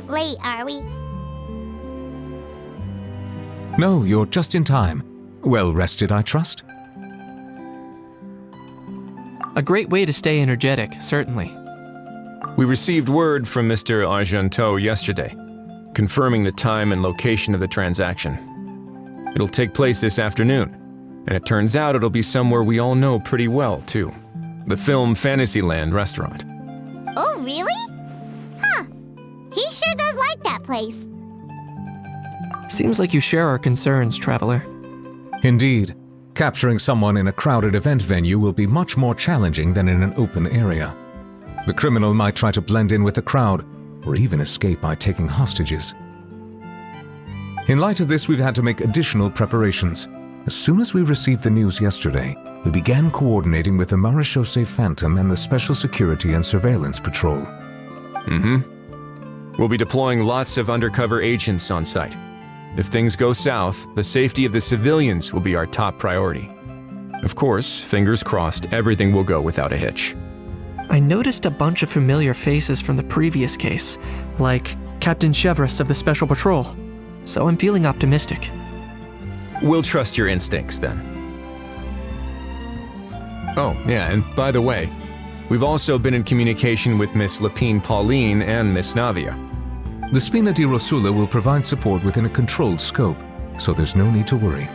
late, are we? No, you're just in time. Well rested, I trust? A great way to stay energetic, certainly. We received word from Mr. Argenteau yesterday, confirming the time and location of the transaction. It'll take place this afternoon, and it turns out it'll be somewhere we all know pretty well, too. The Film Fantasyland restaurant. Oh, really? Huh. He sure does like that place. Seems like you share our concerns, Traveler. Indeed. Capturing someone in a crowded event venue will be much more challenging than in an open area. The criminal might try to blend in with the crowd, or even escape by taking hostages. In light of this, we've had to make additional preparations. As soon as we received the news yesterday, we began coordinating with the Marechaussee Phantom and the Special Security and Surveillance Patrol. We'll be deploying lots of undercover agents on site. If things go south, the safety of the civilians will be our top priority. Of course, fingers crossed, everything will go without a hitch. I noticed a bunch of familiar faces from the previous case, like Captain Chevrolet of the Special Patrol, so I'm feeling optimistic. We'll trust your instincts then. Oh, yeah, and by the way, we've also been in communication with Miss Lapine Pauline and Miss Navia. The Spina di Rosula will provide support within a controlled scope, so there's no need to worry.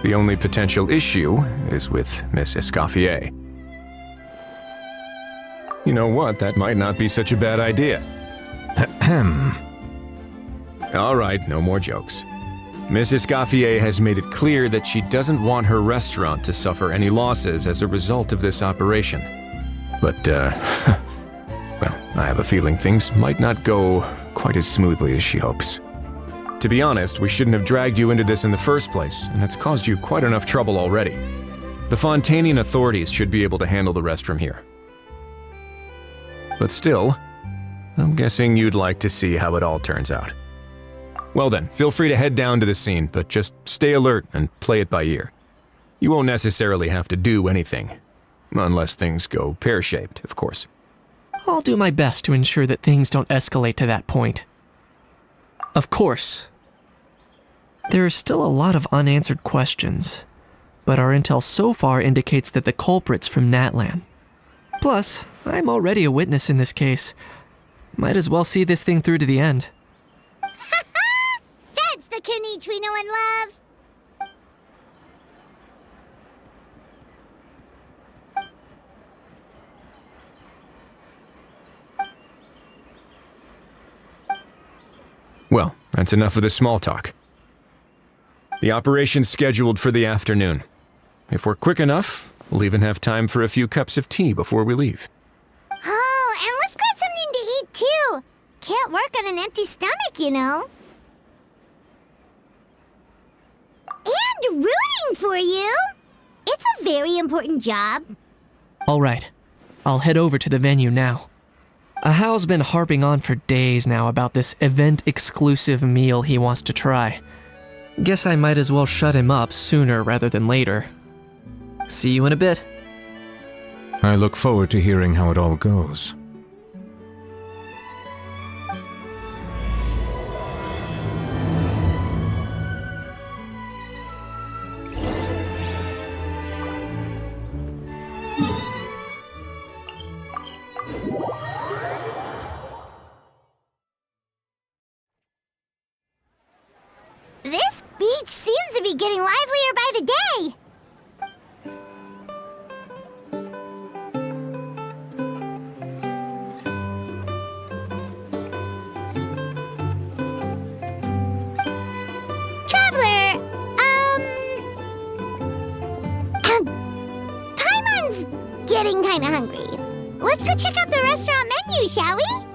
The only potential issue is with Miss Escoffier. You know what, that might not be such a bad idea. Ahem. All right, no more jokes. Miss Escoffier has made it clear that she doesn't want her restaurant to suffer any losses as a result of this operation. But, well, I have a feeling things might not go quite as smoothly as she hopes. To be honest, we shouldn't have dragged you into this in the first place, and it's caused you quite enough trouble already. The Fontanian authorities should be able to handle the rest from here. But still, I'm guessing you'd like to see how it all turns out. Well then, feel free to head down to the scene, but just stay alert and play it by ear. You won't necessarily have to do anything. Unless things go pear-shaped, of course. I'll do my best to ensure that things don't escalate to that point. Of course. There are still a lot of unanswered questions, but our intel so far indicates that the culprit's from Natlan. Plus, I'm already a witness in this case. Might as well see this thing through to the end. That's the Knight we know and love. Well, that's enough of the small talk. The operation's scheduled for the afternoon. If we're quick enough, we'll even have time for a few cups of tea before we leave. Oh, and let's grab something to eat too. Can't work on an empty stomach, you know. And rooting for you. It's a very important job. All right, I'll head over to the venue now. Ahal's been harping on for days now about this event-exclusive meal he wants to try. Guess I might as well shut him up sooner rather than later. See you in a bit. I look forward to hearing how it all goes. This beach seems to be getting livelier by the day. Traveler, Paimon's getting kinda hungry. Let's go check out the restaurant menu, shall we?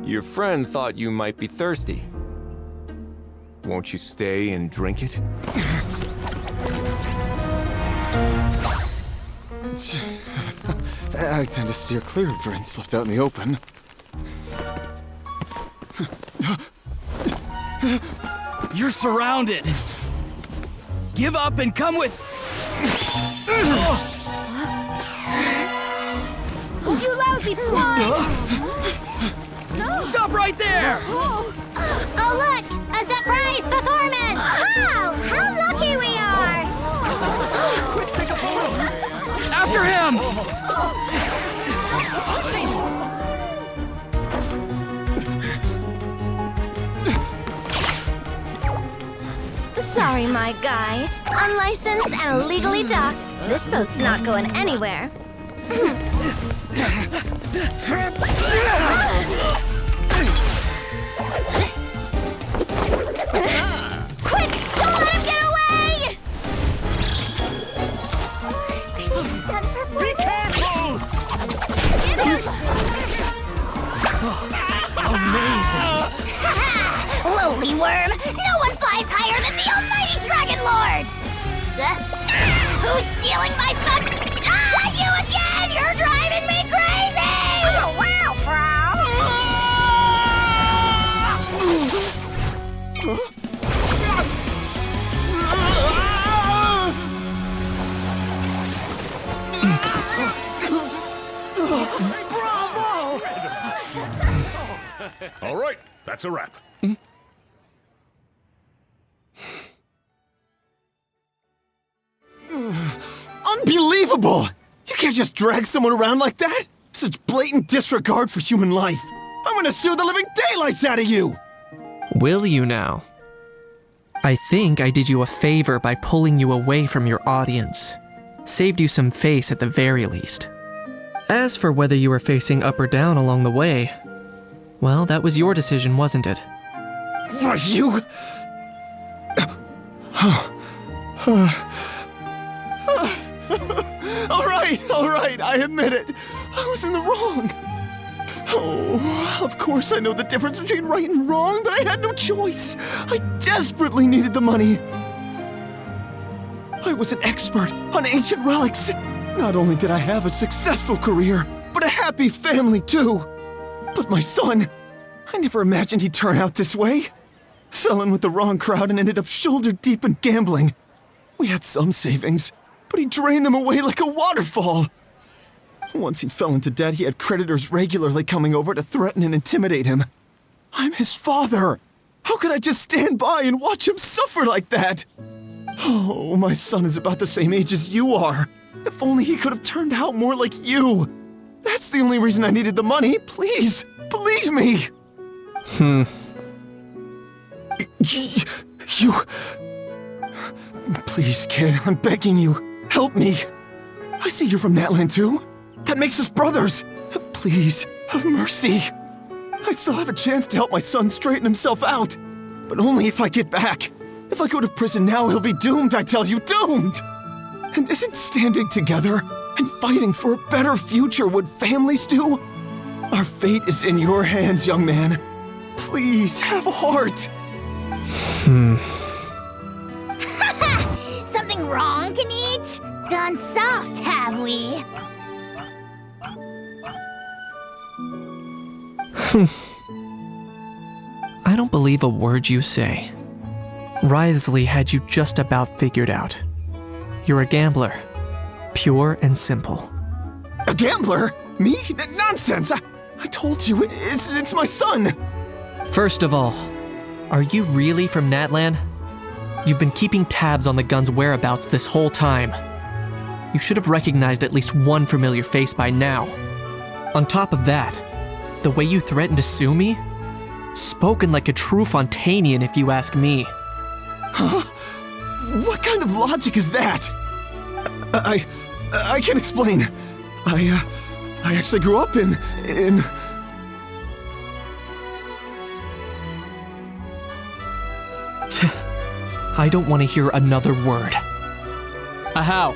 Your friend thought you might be thirsty. Won't you stay and drink it? I tend to steer clear of drinks left out in the open. You're surrounded. Give up and come with. You lousy swine! Stop right there! Oh, look! A surprise performance! Wow! How lucky we are! After him! Sorry, my guy. Unlicensed and illegally docked, this boat's not going anywhere. Quick! Don't let him get away! Be careful! Amazing! Lowly worm! No one flies higher than the almighty Dragon Lord! Who's stealing my fun? Ah, you again! You're driving me crazy! Oh, wow, All right, that's a wrap. Unbelievable! You can't just drag someone around like that! Such blatant disregard for human life! I'm gonna sue the living daylights out of you! Will you now? I think I did you a favor by pulling you away from your audience. Saved you some face at the very least. As for whether you were facing up or down along the way, well, that was your decision, wasn't it? Why, you... All right, I admit it. I was in the wrong. Oh, of course I know the difference between right and wrong, but I had no choice. I desperately needed the money. I was an expert on ancient relics. Not only did I have a successful career, but a happy family too. But my son, I never imagined he'd turn out this way. Fell in with the wrong crowd and ended up shoulder deep in gambling. We had some savings, but he drained them away like a waterfall. Once he fell into debt, he had creditors regularly coming over to threaten and intimidate him. I'm his father. How could I just stand by and watch him suffer like that? Oh, my son is about the same age as you are. If only he could have turned out more like you. That's the only reason I needed the money. Please, believe me. You... Please, kid, I'm begging you. Help me. I see you're from Natland too. That makes us brothers. Please, have mercy. I still have a chance to help my son straighten himself out. But only if I get back. If I go to prison now, he'll be doomed, I tell you, doomed! And isn't standing together and fighting for a better future what families do? Our fate is in your hands, young man. Please, have a heart. Something wrong, Kanich? Gone soft, have we? I don't believe a word you say. Wriothesley had you just about figured out. You're a gambler. Pure and simple. A gambler? Me? Nonsense! I told you, it's my son! First of all, are you really from Natland? You've been keeping tabs on the gun's whereabouts this whole time. You should have recognized at least one familiar face by now. On top of that, the way you threatened to sue me? Spoken like a true Fontanian, if you ask me. Huh? What kind of logic is that? I can explain. I actually grew up in... I don't want to hear another word. Ahow,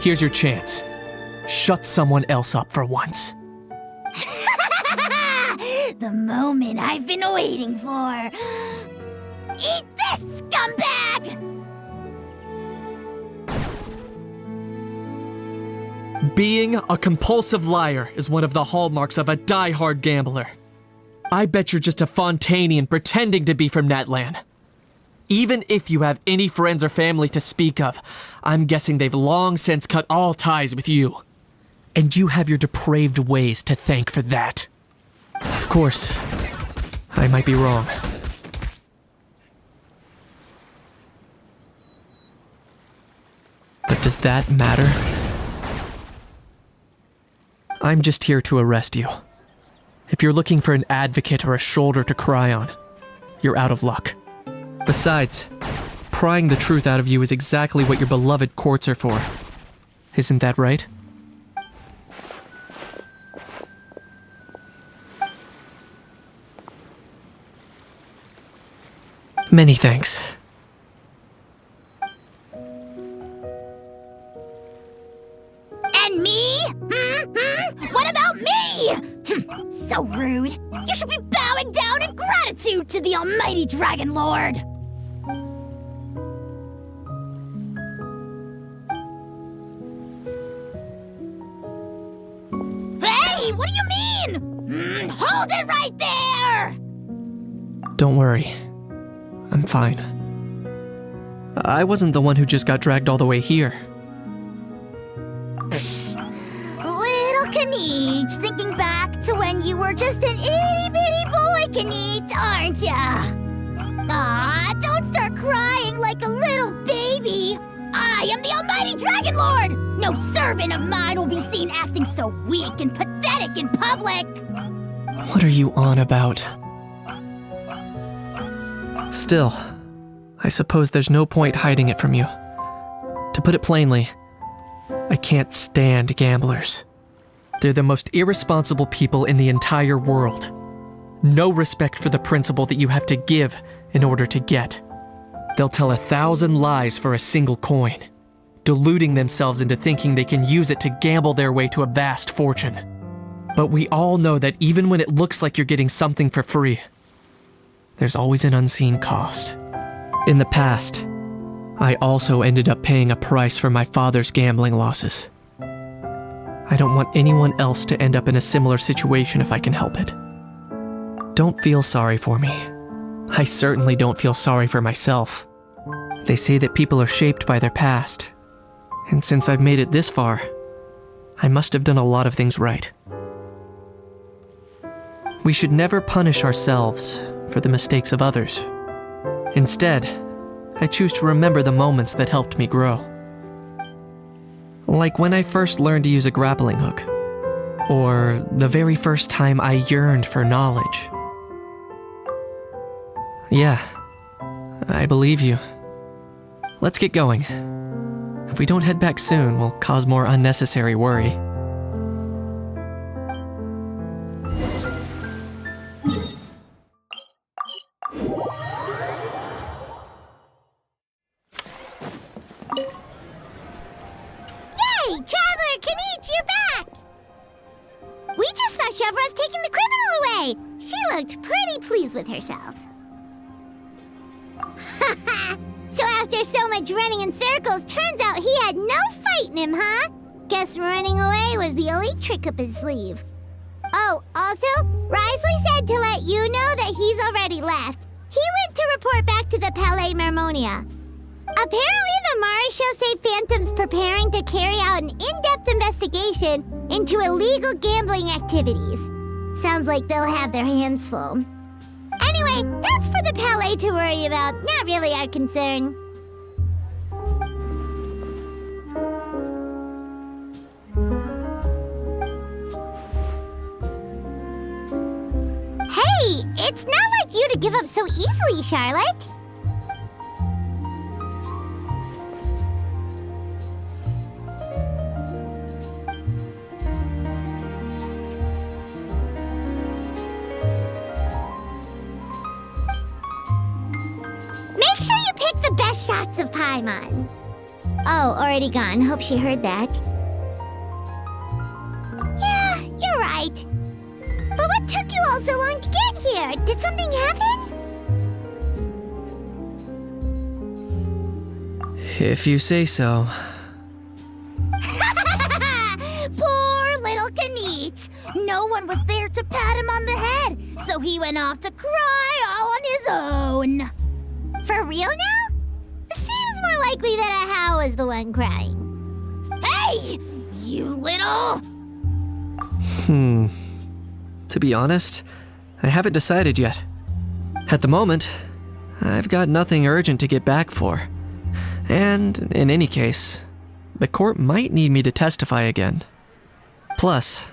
here's your chance. Shut someone else up for once. The moment I've been waiting for. Eat this, scumbag! Being a compulsive liar is one of the hallmarks of a die-hard gambler. I bet you're just a Fontanian pretending to be from Netland. Even if you have any friends or family to speak of, I'm guessing they've long since cut all ties with you. And you have your depraved ways to thank for that. Of course, I might be wrong. But does that matter? I'm just here to arrest you. If you're looking for an advocate or a shoulder to cry on, you're out of luck. Besides, prying the truth out of you is exactly what your beloved courts are for. Isn't that right? Many thanks. And me? What about me? So rude. You should be bowing down in gratitude to the almighty Dragon Lord. Hey, what do you mean? Hold it right there! Don't worry. I'm fine. I wasn't the one who just got dragged all the way here. Little Knight, thinking back to when you were just an itty-bitty boy, Knight, aren't ya? Aw, don't start crying like a little baby. I am the almighty Dragon Lord! No servant of mine will be seen acting so weak and pathetic in public! What are you on about? Still, I suppose there's no point hiding it from you. To put it plainly, I can't stand gamblers. They're the most irresponsible people in the entire world. No respect for the principle that you have to give in order to get. They'll tell 1,000 lies for a single coin, deluding themselves into thinking they can use it to gamble their way to a vast fortune. But we all know that even when it looks like you're getting something for free, there's always an unseen cost. In the past, I also ended up paying a price for my father's gambling losses. I don't want anyone else to end up in a similar situation if I can help it. Don't feel sorry for me. I certainly don't feel sorry for myself. They say that people are shaped by their past, and since I've made it this far, I must have done a lot of things right. We should never punish ourselves for the mistakes of others. Instead, I choose to remember the moments that helped me grow. Like when I first learned to use a grappling hook, or the very first time I yearned for knowledge. Yeah, I believe you. Let's get going. If we don't head back soon, we'll cause more unnecessary worry. Yay! Traveler Knight, you're back! We just saw Chevro's taking the criminal away. She looked pretty pleased with herself. So after so much running in circles, turns out he had no fight in him, huh? Guess running away was the only trick up his sleeve. Oh, also, Risley said to let you know that he's already left. He went to report back to the Palais Mermonia. Apparently, the Mari show say Phantom's preparing to carry out an in-depth investigation into illegal gambling activities. Sounds like they'll have their hands full. Anyway, that's for the Palais to worry about, not really our concern. Hey, it's not like you to give up so easily, Charlotte. Make sure you pick the best shots of Paimon. Oh, already gone. Hope she heard that. Yeah, you're right. But what took you all so long back here? Did something happen? If you say so. Poor little Kanich. No one was there to pat him on the head, so he went off to cry all on his own. For real now? Seems more likely that Ahau is the one crying. Hey! You little... To be honest, I haven't decided yet. At the moment, I've got nothing urgent to get back for. And in any case, the court might need me to testify again. Plus,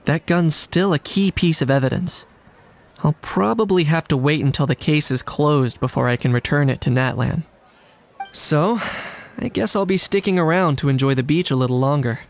that gun's still a key piece of evidence. I'll probably have to wait until the case is closed before I can return it to Natlan. So, I guess I'll be sticking around to enjoy the beach a little longer.